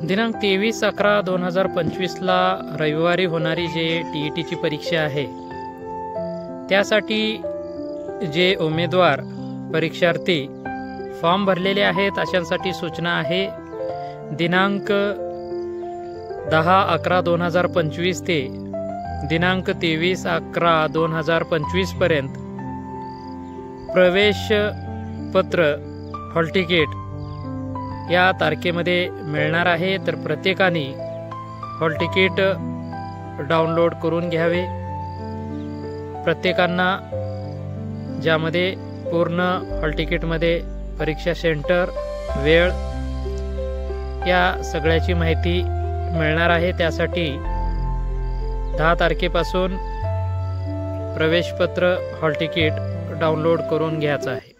दिनांक 23/11/2025 ला रविवारी होणारी जे TETची परीक्षा आहे त्यासाठी जे उमेदवार परीक्षार्थी फॉर्म भरलेले आहेत अशांसाठी सूचना आहे। दिनांक 10/11/2025 ते दिनांक 23/11/2025 पर्यंत प्रवेश पत्र हॉल तिकीट या तारखेमध्ये मिळणार आहे। तर प्रत्येकाने हॉल तिकीट डाउनलोड करून घ्यावे। प्रत्येकांना ज्यामध्ये पूर्ण हॉल तिकीटमध्ये परीक्षा सेंटर, वेळ या सगळ्याची माहिती मिळणार आहे। त्यासाठी 10 तारखेपासून प्रवेशपत्र हॉल तिकीट डाउनलोड करून घ्यायचं आहे।